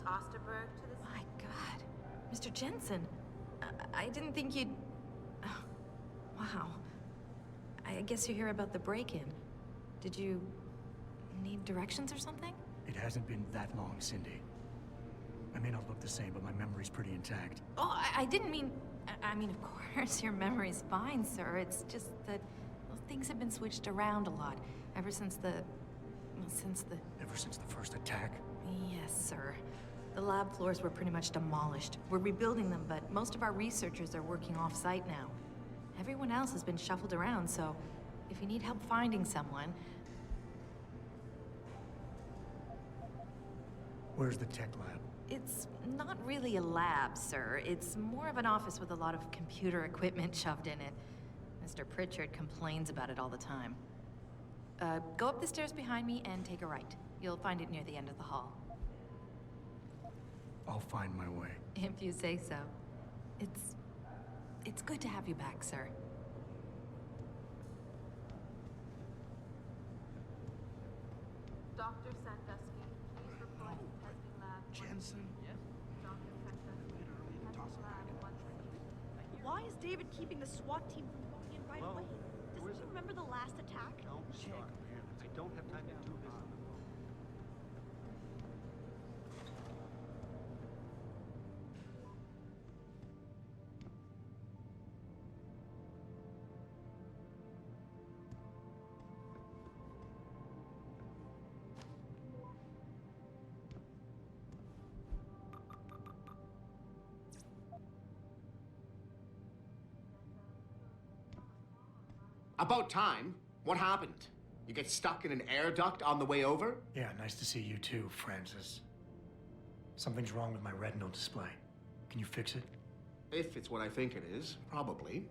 Osterberg to the... My God. Mr. Jensen. I didn't think you'd... Oh, wow. I guess you hear about the break-in. Did you need directions or something? It hasn't been that long, Cindy. I may not look the same, but my memory's pretty intact. Oh, I didn't mean... I mean, of course, your memory's fine, sir. It's just that well, things have been switched around a lot ever since the... Ever since the first attack? Yes, sir. The lab floors were pretty much demolished. We're rebuilding them, but most of our researchers are working off-site now. Everyone else has been shuffled around, so if you need help finding someone... Where's the tech lab? It's not really a lab, sir. It's more of an office with a lot of computer equipment shoved in it. Mr. Pritchard complains about it all the time. Go up the stairs behind me and take a right. You'll find it near the end of the hall. I'll find my way. If you say so. It's good to have you back, sir. Dr. Sandusky, please report to testing lab. Jensen? Yes? Dr. Sandusky, testing lab 160. Why is David keeping the SWAT team from going in right away? Doesn't he remember the last attack? No, stop, man. I don't have time to do this on the phone. About time. What happened? You get stuck in an air duct on the way over? Yeah, nice to see you too, Francis. Something's wrong with my retinal display. Can you fix it? If it's what I think it is, probably.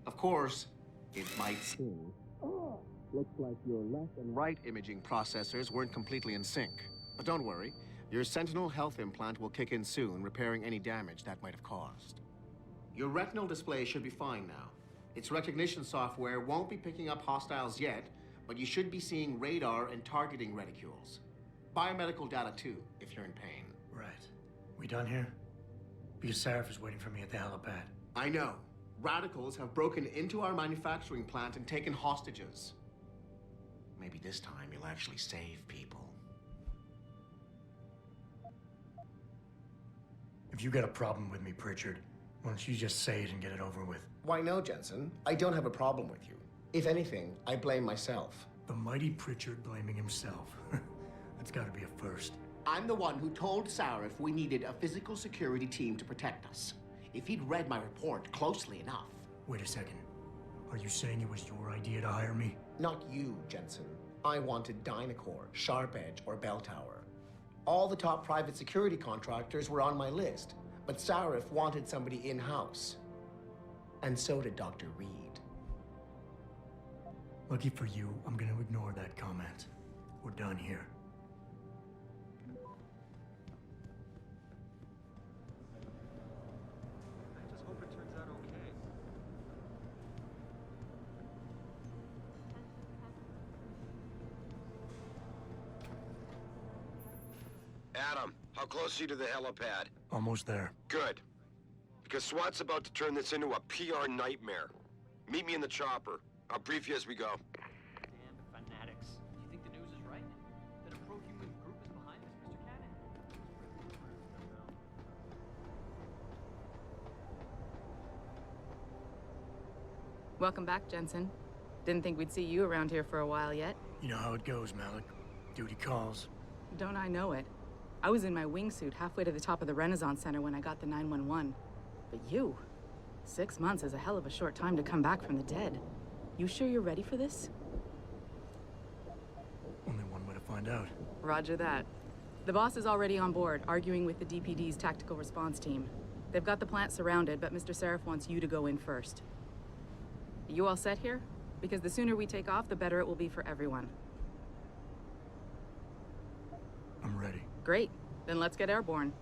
Of course, it might seem. Oh, looks like your left and right imaging processors weren't completely in sync. But don't worry, your Sentinel health implant will kick in soon, repairing any damage that might have caused. Your retinal display should be fine now. Its recognition software won't be picking up hostiles yet, but you should be seeing radar and targeting reticules. Biomedical data too, if you're in pain. Right. We done here? Because Sarif is waiting for me at the helipad. I know. Radicals have broken into our manufacturing plant and taken hostages. Maybe this time you'll actually save people. If you got a problem with me, Pritchard, why don't you just say it and get it over with? Why no, Jensen? I don't have a problem with you. If anything, I blame myself. The mighty Pritchard blaming himself. That's gotta be a first. I'm the one who told Sarif we needed a physical security team to protect us. If he'd read my report closely enough. Wait a second. Are you saying it was your idea to hire me? Not you, Jensen. I wanted Dynacore, Sharp Edge, or Bell Tower. All the top private security contractors were on my list, but Sarif wanted somebody in-house. And so did Dr. Reed. Lucky for you, I'm gonna ignore that comment. We're done here. I just hope it turns out okay. Adam, how close are you to the helipad? Almost there. Good. Because SWAT's about to turn this into a PR nightmare. Meet me in the chopper. I'll brief you as we go. Damn fanatics. Do you think the news is right? That a pro-human group is behind this, Mr. Cannon? Welcome back, Jensen. Didn't think we'd see you around here for a while yet. You know how it goes, Malik. Duty calls. Don't I know it? I was in my wingsuit halfway to the top of the Renaissance Center when I got the 911. But you? 6 months is a hell of a short time to come back from the dead. You sure you're ready for this? Only one way to find out. Roger that. The boss is already on board, arguing with the DPD's tactical response team. They've got the plant surrounded, but Mr. Sarif wants you to go in first. You all set here? Because the sooner we take off, the better it will be for everyone. I'm ready. Great. Then let's get airborne.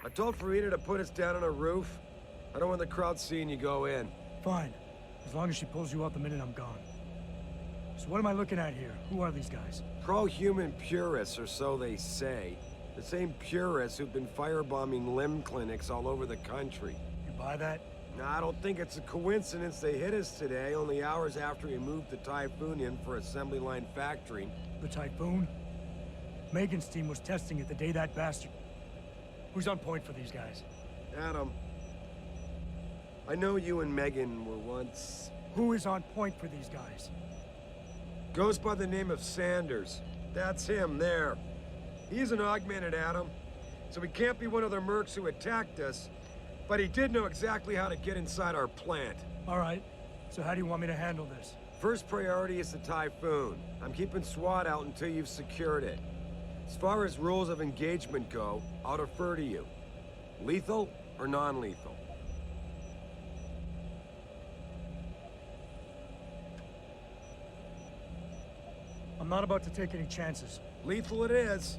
I told Farida to put us down on a roof. I don't want the crowd seeing you go in. Fine. As long as she pulls you out the minute I'm gone. So what am I looking at here? Who are these guys? Pro-human purists, or so they say. The same purists who've been firebombing limb clinics all over the country. You buy that? Now, I don't think it's a coincidence they hit us today, only hours after we moved the Typhoon in for assembly line factory. The Typhoon? Megan's team was testing it the day that bastard... Who's on point for these guys? Adam, I know you and Megan were once... Who is on point for these guys? Goes by the name of Sanders. That's him, there. He's an augmented Adam, so he can't be one of the mercs who attacked us, but he did know exactly how to get inside our plant. All right. So how do you want me to handle this? First priority is the Typhoon. I'm keeping SWAT out until you've secured it. As far as rules of engagement go, I'll defer to you. Lethal or non-lethal? I'm not about to take any chances. Lethal it is.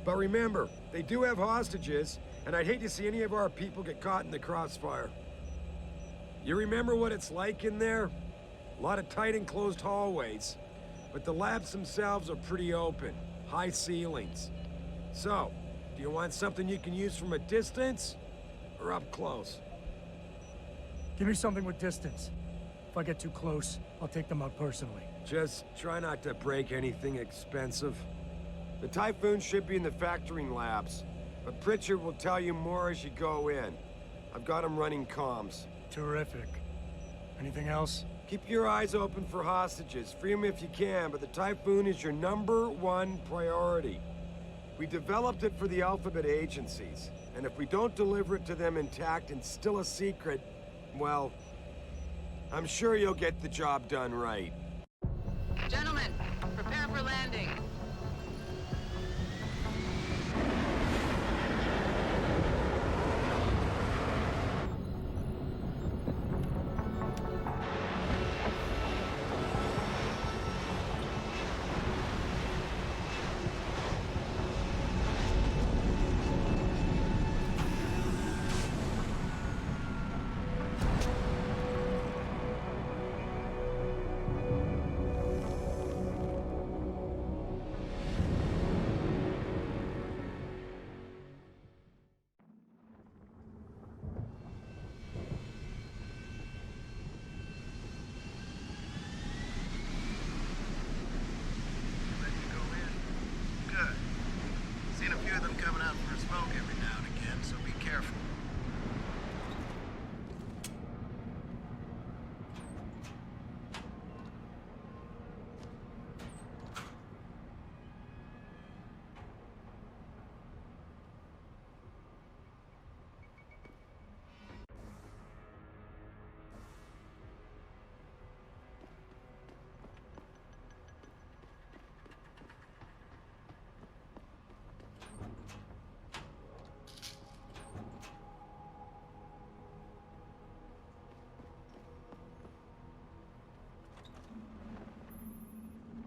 But remember, they do have hostages, and I'd hate to see any of our people get caught in the crossfire. You remember what it's like in there? A lot of tight enclosed hallways, but the labs themselves are pretty open, high ceilings. So, do you want something you can use from a distance, or up close? Give me something with distance. If I get too close, I'll take them out personally. Just try not to break anything expensive. The Typhoon should be in the factoring labs, but Pritchard will tell you more as you go in. I've got him running comms. Terrific. Anything else? Keep your eyes open for hostages. Free them if you can, but the Typhoon is your #1 priority. We developed it for the Alphabet agencies, and if we don't deliver it to them intact and still a secret, well, I'm sure you'll get the job done right. Gentlemen, prepare for landing.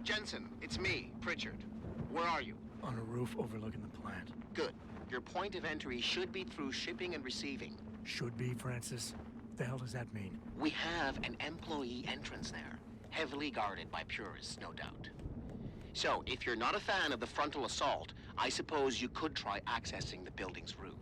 Jensen, it's me, Pritchard. Where are you? On a roof overlooking the plant. Good. Your point of entry should be through shipping and receiving. Should be, Francis. What the hell does that mean? We have an employee entrance there, heavily guarded by purists, no doubt. So, if you're not a fan of the frontal assault, I suppose you could try accessing the building's roof.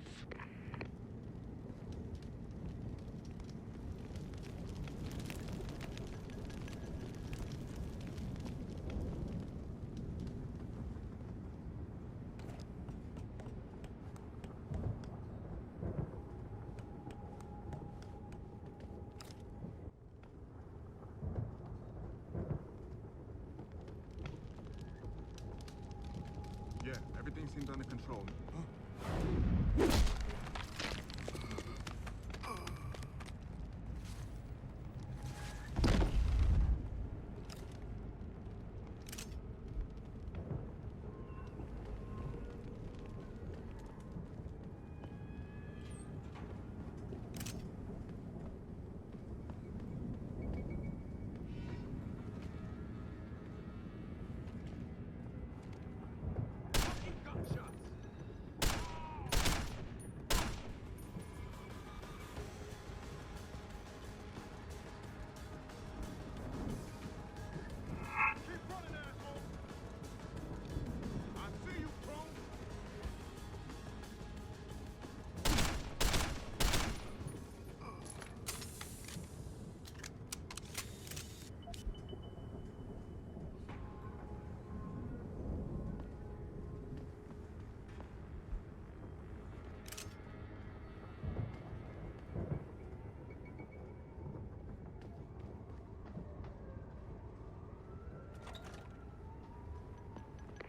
Yeah, everything seems under control.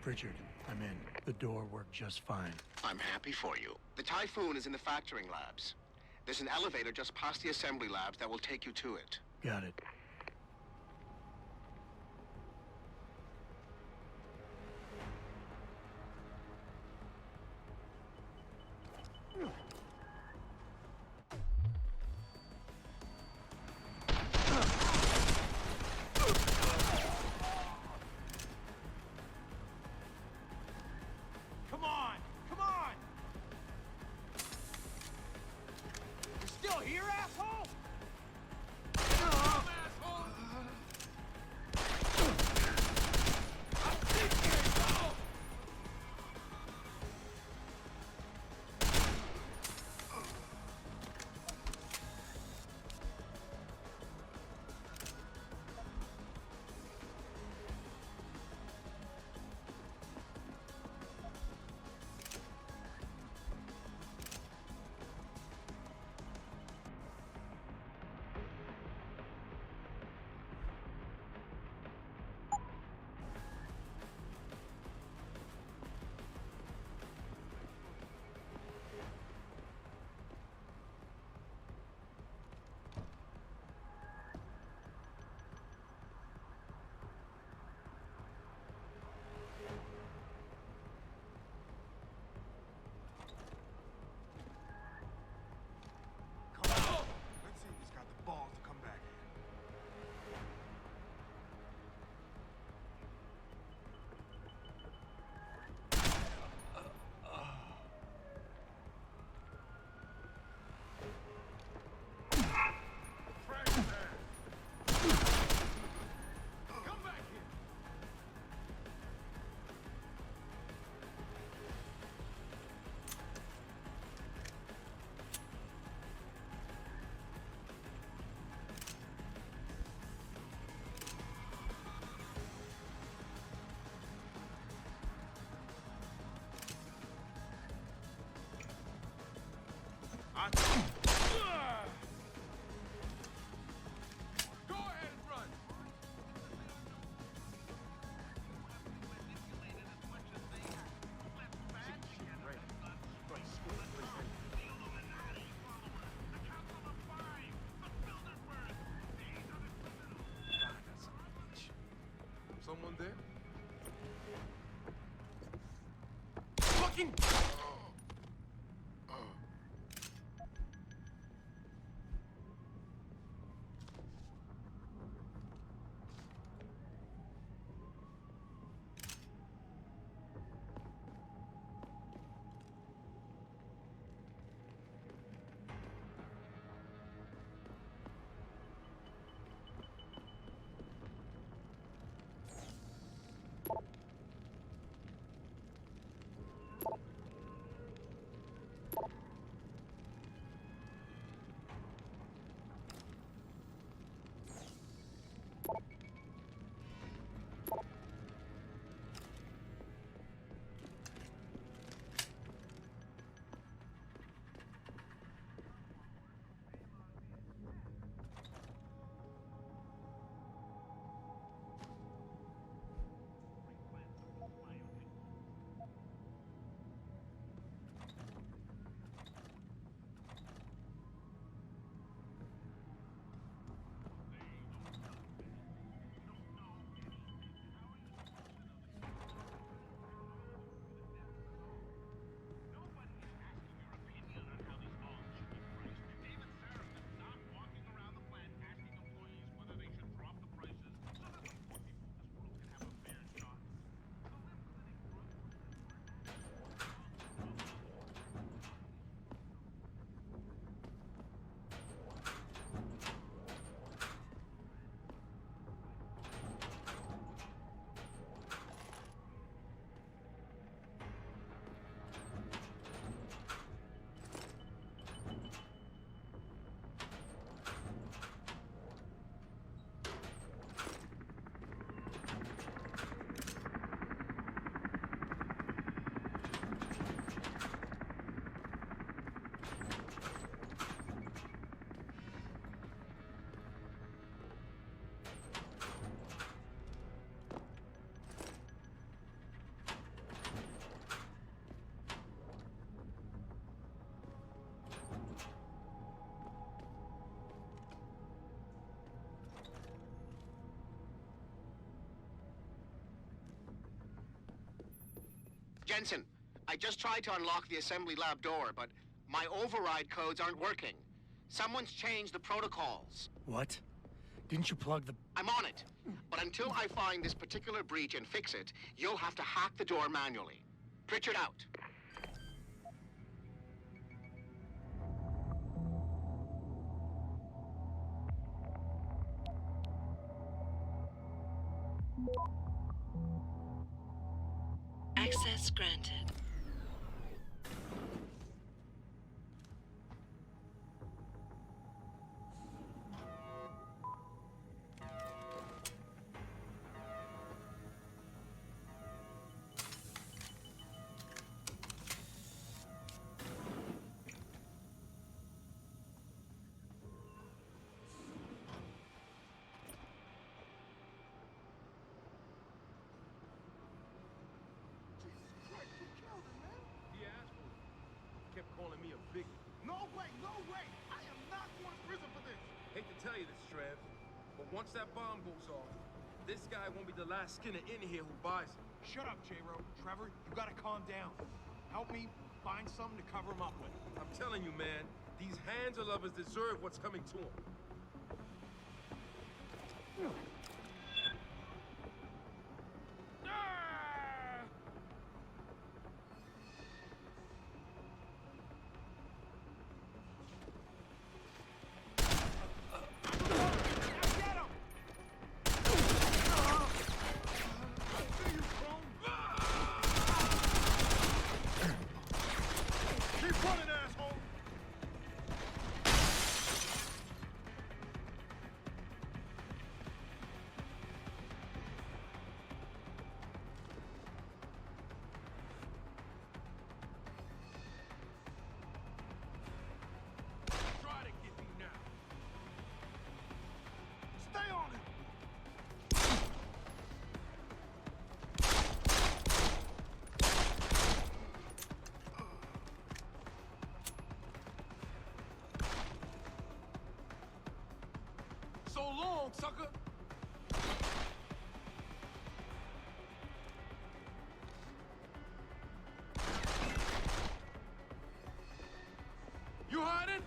Pritchard, I'm in. The door worked just fine. I'm happy for you. The Typhoon is in the factoring labs. There's an elevator just past the assembly labs that will take you to it. Got it. Come on! Come on! You're still here, asshole? Let's see if he's got the balls to come back here. Come back here! Go ahead and run! Someone there? Fucking! Jensen, I just tried to unlock the assembly lab door, but my override codes aren't working. Someone's changed the protocols. What? Didn't you plug the... I'm on it. But until I find this particular breach and fix it, you'll have to hack the door manually. Pritchard out. Access granted. Kept calling me a bigot. No way, no way! I am not going to prison for this! Hate to tell you this, Trev, but once that bomb goes off, this guy won't be the last skinner in here who buys it. Shut up, J-Ro. Trevor, you gotta calm down. Help me find something to cover him up with. I'm telling you, man, these hands of lovers deserve what's coming to them. Stay on it! So long, sucker! You hiding?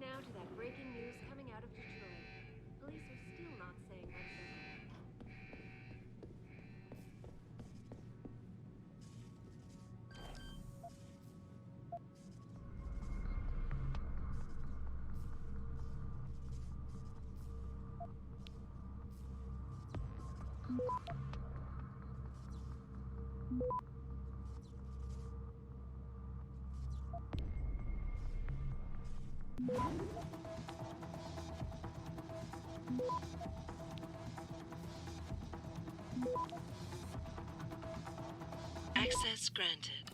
Now to that breaking news Access granted.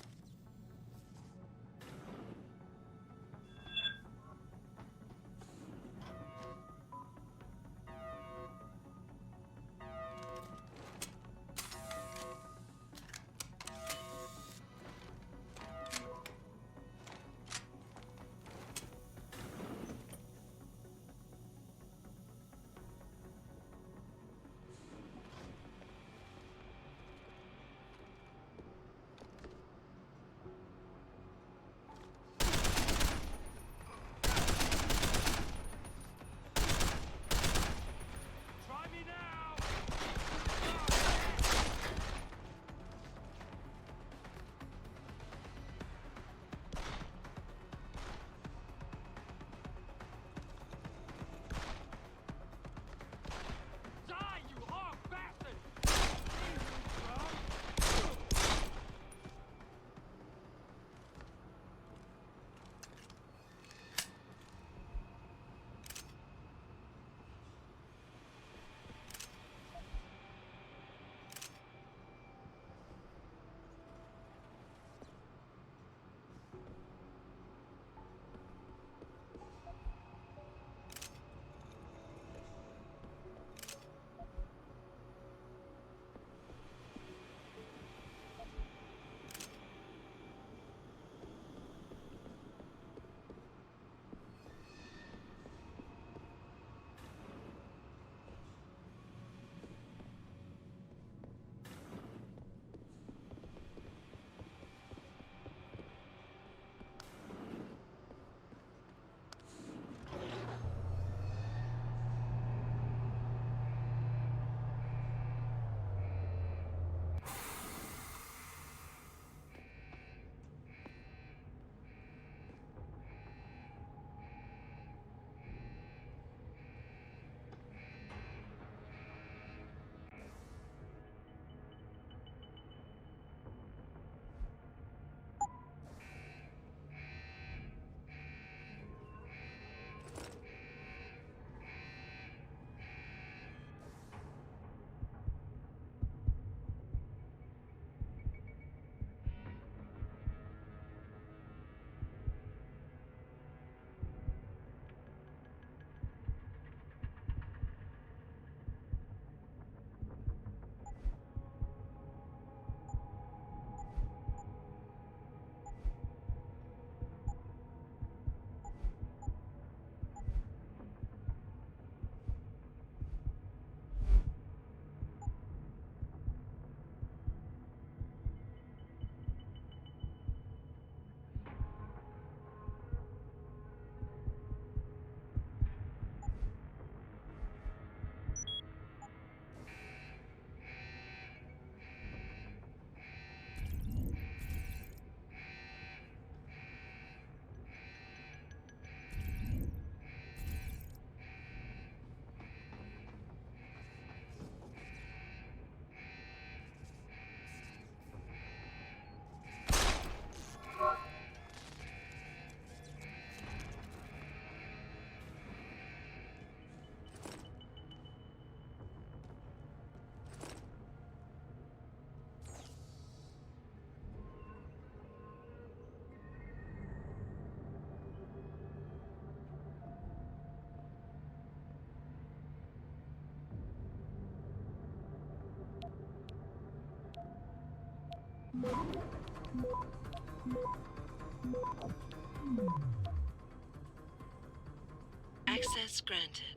Access granted.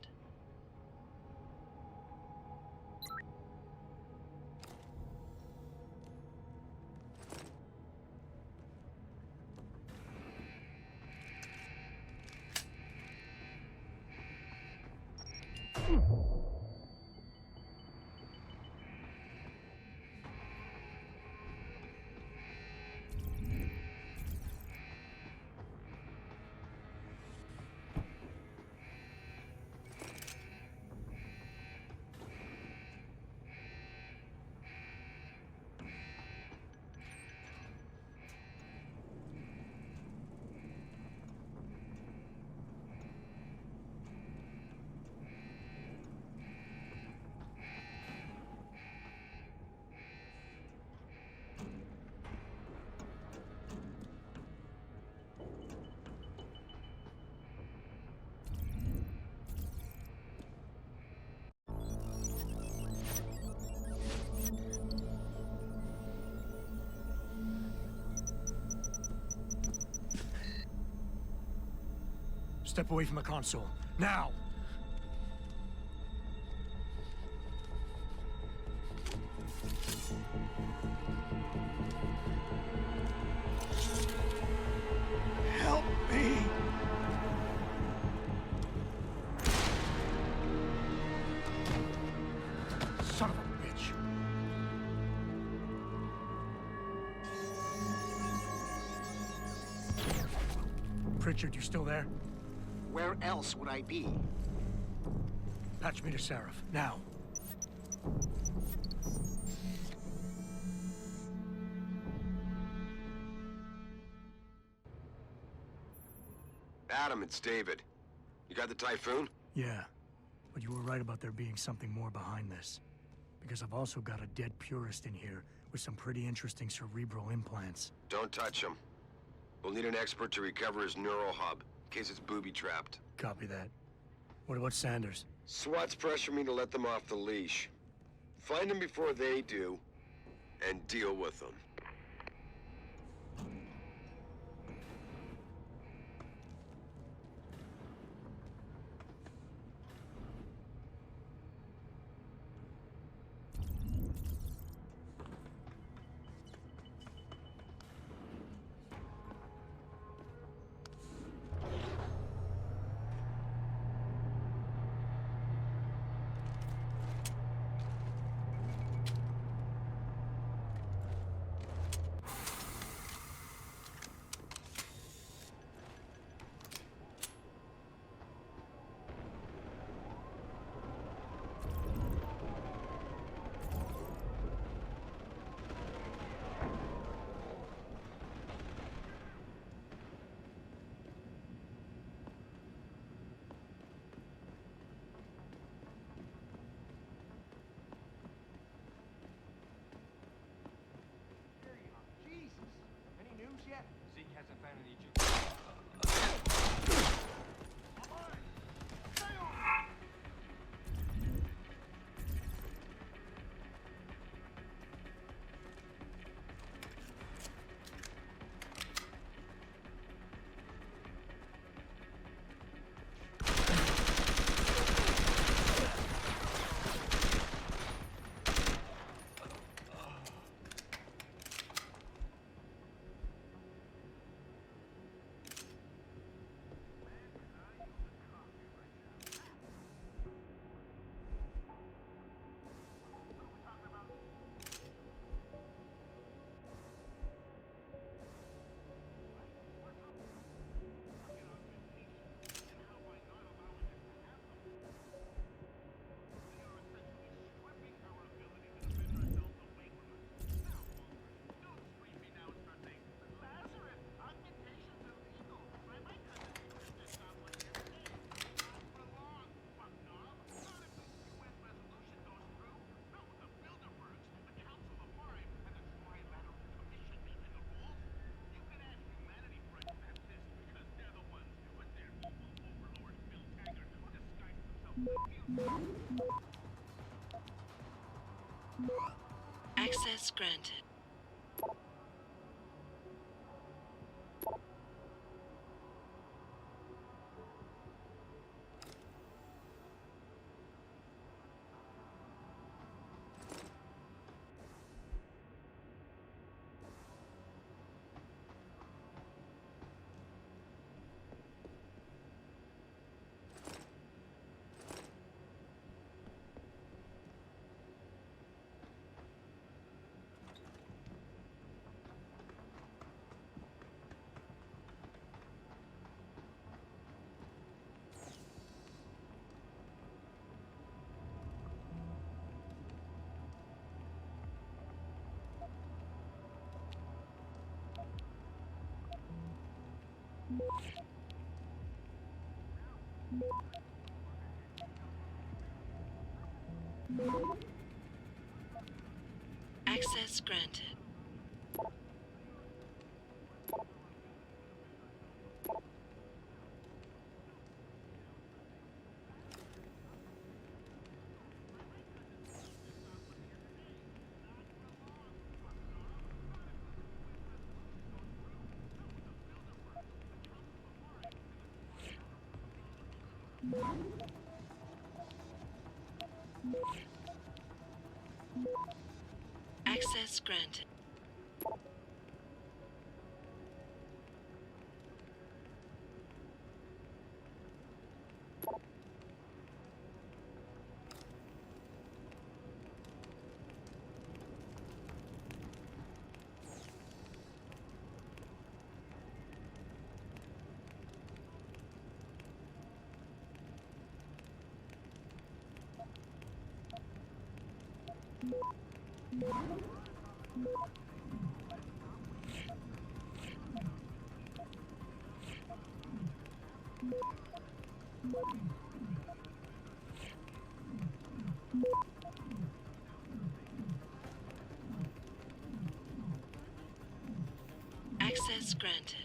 Step away from the console. Now! Help me! Son of a bitch. Pritchard, you still there? Where else would I be? Patch me to Seraph, now. Adam, it's David. You got the Typhoon? Yeah, but you were right about there being something more behind this. Because I've also got a dead purist in here with some pretty interesting cerebral implants. Don't touch him. We'll need an expert to recover his neural hub, in case it's booby-trapped. Copy that. What about Sanders? SWAT's pressure me to let them off the leash. Find them before they do, and deal with them. Zeke hasn't found any Access granted. Access granted. Access granted. Access granted.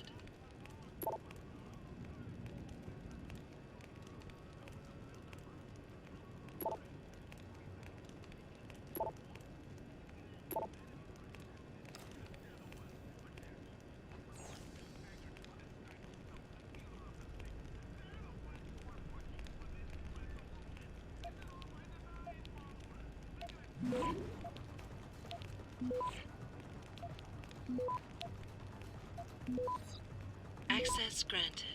Access granted.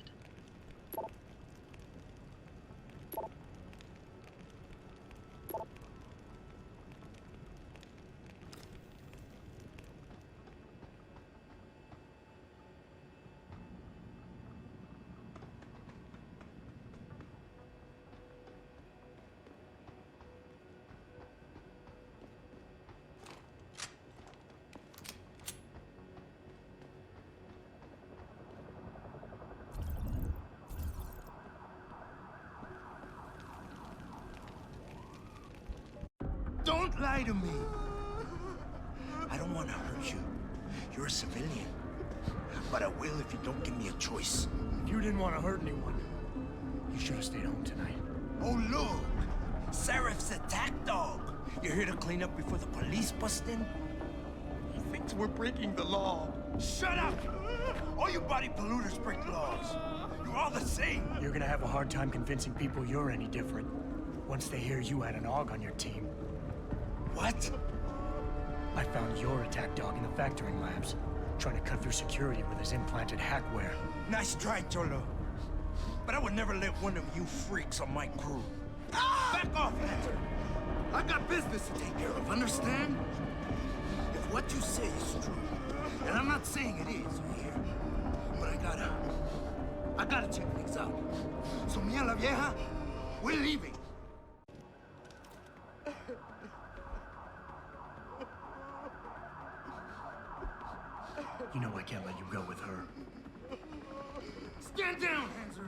Don't lie to me. I don't want to hurt you. You're a civilian. But I will if you don't give me a choice. If you didn't want to hurt anyone, you should have stayed home tonight. Oh, look! Seraph's attack dog. You're here to clean up before the police bust in? He thinks we're breaking the law. Shut up! All you body polluters break laws. You're all the same. You're gonna have a hard time convincing people you're any different once they hear you had an AUG on your team. What? I found your attack dog in the factoring labs, trying to cut through security with his implanted hackware. Nice try, Cholo. But I would never let one of you freaks on my crew. Back off, Hunter! I got business to take care of, understand? If what you say is true, and I'm not saying it is here, but I gotta check things out. So me and la vieja, we're leaving. You know I can't let you go with her. Stand down, Hanser!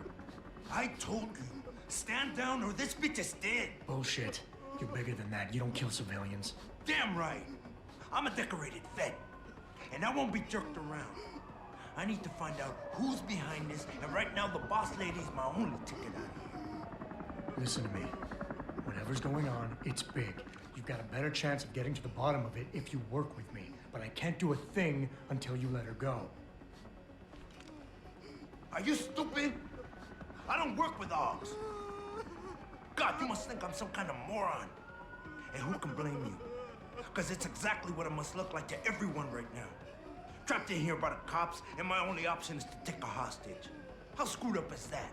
I told you, stand down or this bitch is dead. Bullshit. You're bigger than that. You don't kill civilians. Damn right. I'm a decorated vet, and I won't be jerked around. I need to find out who's behind this, and right now the boss lady's my only ticket out of here. Listen to me. Whatever's going on, it's big. You've got a better chance of getting to the bottom of it if you work with me. But I can't do a thing until you let her go. Are you stupid? I don't work with AUGs. God, you must think I'm some kind of moron. And who can blame you? Because it's exactly what it must look like to everyone right now. Trapped in here by the cops, and my only option is to take a hostage. How screwed up is that?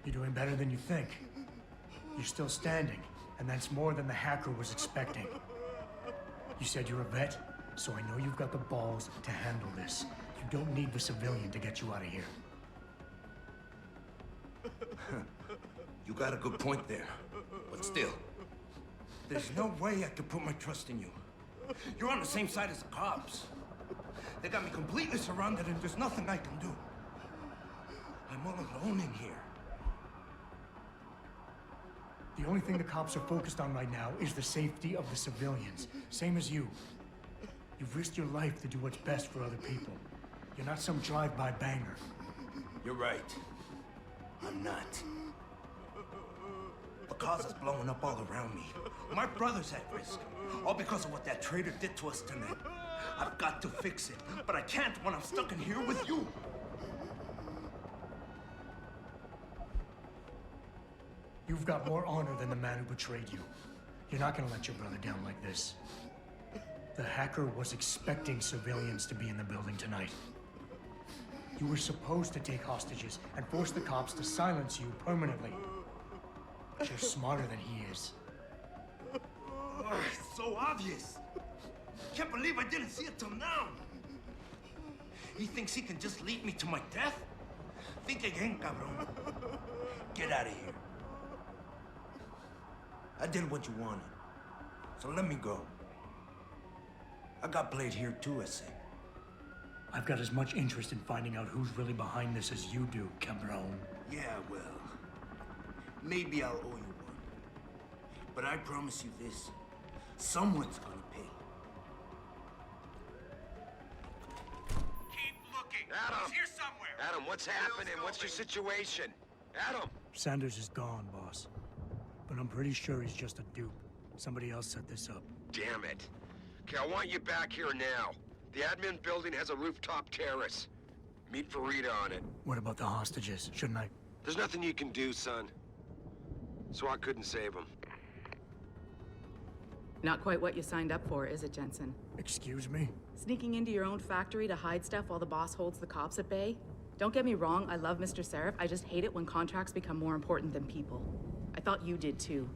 You're doing better than you think. You're still standing, and that's more than the hacker was expecting. You said you're a vet, so I know you've got the balls to handle this. You don't need the civilian to get you out of here. You got a good point there. But still, there's no way I could put my trust in you. You're on the same side as the cops. They got me completely surrounded and there's nothing I can do. I'm all alone in here. The only thing the cops are focused on right now is the safety of the civilians. Same as you. You've risked your life to do what's best for other people. You're not some drive-by banger. You're right. I'm not. The cause is blowing up all around me. My brother's at risk. All because of what that traitor did to us tonight. I've got to fix it, but I can't when I'm stuck in here with you. You've got more honor than the man who betrayed you. You're not gonna let your brother down like this. The hacker was expecting civilians to be in the building tonight. You were supposed to take hostages and force the cops to silence you permanently. But you're smarter than he is. Oh, it's so obvious. Can't believe I didn't see it till now. He thinks he can just lead me to my death? Think again, cabron. Get out of here. I did what you wanted, so let me go. I got played here too, I say. I've got as much interest in finding out who's really behind this as you do, cabron. Yeah, well, maybe I'll owe you one. But I promise you this, someone's gonna pay. Keep looking. Adam! He's here somewhere. Adam, what's happening? What's your situation? Adam! Sanders is gone, boss. But I'm pretty sure he's just a dupe. Somebody else set this up. Damn it. Okay, I want you back here now. The admin building has a rooftop terrace. Meet Farida on it. What about the hostages? Shouldn't I? There's nothing you can do, son. SWAT couldn't save them. Not quite what you signed up for, is it, Jensen? Excuse me? Sneaking into your own factory to hide stuff while the boss holds the cops at bay? Don't get me wrong, I love Mr. Seraph. I just hate it when contracts become more important than people. I thought you did too.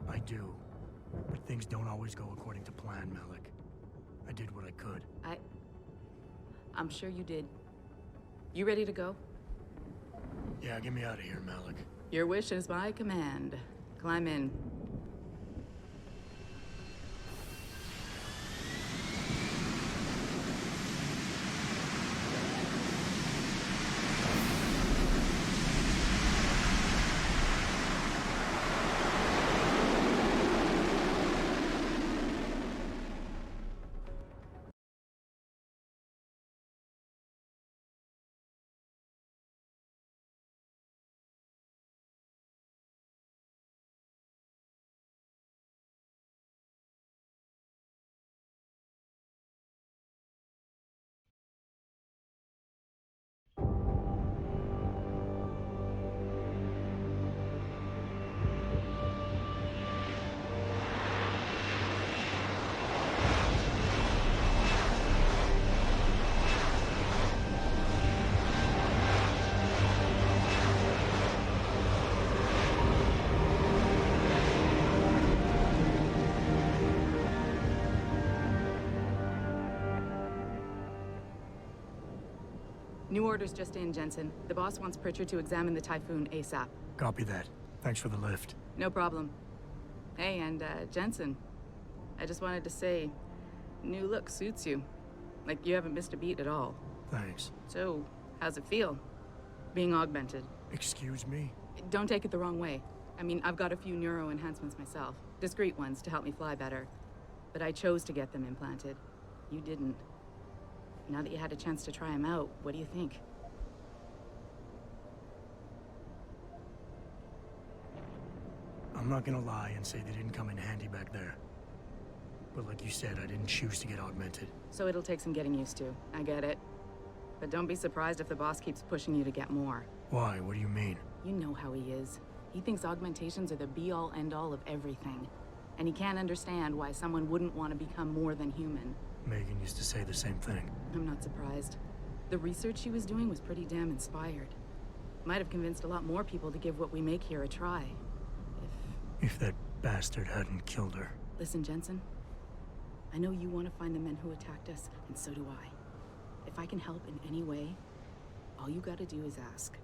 I do. But things don't always go according to plan, Malik. I did what I could. I'm sure you did. You ready to go? Yeah, get me out of here, Malik. Your wish is my command. Climb in. New orders just in, Jensen. The boss wants Pritchard to examine the Typhoon ASAP. Copy that. Thanks for the lift. No problem. Hey, and Jensen, I just wanted to say, new look suits you. Like you haven't missed a beat at all. Thanks. So, how's it feel? Being augmented? Excuse me? Don't take it the wrong way. I mean, I've got a few neuro enhancements myself. Discreet ones to help me fly better. But I chose to get them implanted. You didn't. Now that you had a chance to try them out, what do you think? I'm not gonna lie and say they didn't come in handy back there. But like you said, I didn't choose to get augmented. So it'll take some getting used to. I get it. But don't be surprised if the boss keeps pushing you to get more. Why? What do you mean? You know how he is. He thinks augmentations are the be-all, end-all of everything. And he can't understand why someone wouldn't want to become more than human. Megan used to say the same thing. I'm not surprised. The research she was doing was pretty damn inspired. Might have convinced a lot more people to give what we make here a try. If that bastard hadn't killed her. Listen, Jensen. I know you want to find the men who attacked us, and so do I. If I can help in any way, all you gotta do is ask.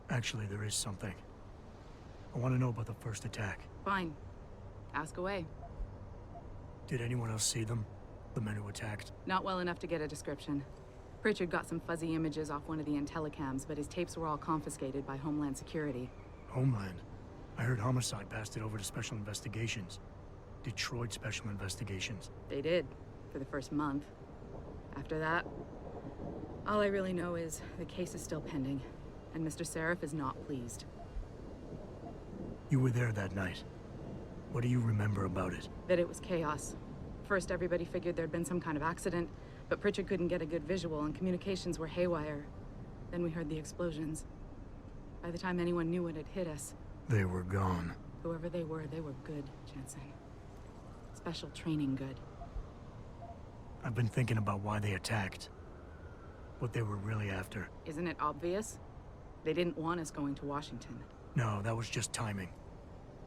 Actually, there is something. I want to know about the first attack. Fine. Ask away. Did anyone else see them? The men who attacked? Not well enough to get a description. Pritchard got some fuzzy images off one of the Intellicams, but his tapes were all confiscated by Homeland Security. Homeland? I heard Homicide passed it over to Special Investigations. Detroit Special Investigations. They did, for the first month. After that, all I really know is the case is still pending, and Mr. Seraph is not pleased. You were there that night. What do you remember about it? That it was chaos. First, everybody figured there'd been some kind of accident, but Pritchard couldn't get a good visual and communications were haywire. Then we heard the explosions. By the time anyone knew what had hit us, They were gone. whoever they were good, Jensen. Special training good. I've been thinking about why they attacked. What they were really after. Isn't it obvious? They didn't want us going to Washington. No, that was just timing.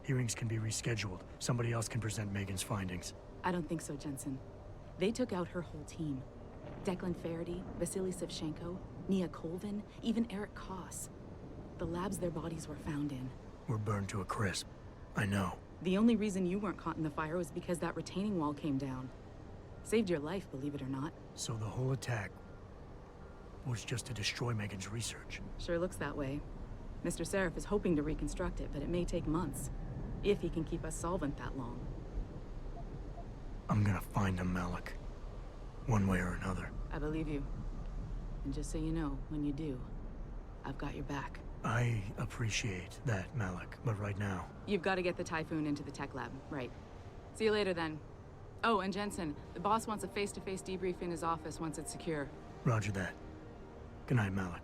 Hearings can be rescheduled. Somebody else can present Megan's findings. I don't think so, Jensen. They took out her whole team. Declan Faraday, Vasily Savchenko, Nia Colvin, even Eric Koss. The labs their bodies were found in. We're burned to a crisp. I know. The only reason you weren't caught in the fire was because that retaining wall came down. Saved your life, believe it or not. So the whole attack was just to destroy Megan's research. Sure looks that way. Mr. Seraph is hoping to reconstruct it, but it may take months. If he can keep us solvent that long. I'm gonna find him, Malik. One way or another. I believe you. And just so you know, when you do, I've got your back. I appreciate that, Malik, but right now... You've got to get the Typhoon into the tech lab, right. See you later then. Oh, and Jensen, the boss wants a face-to-face debrief in his office once it's secure. Roger that. Good night, Malik.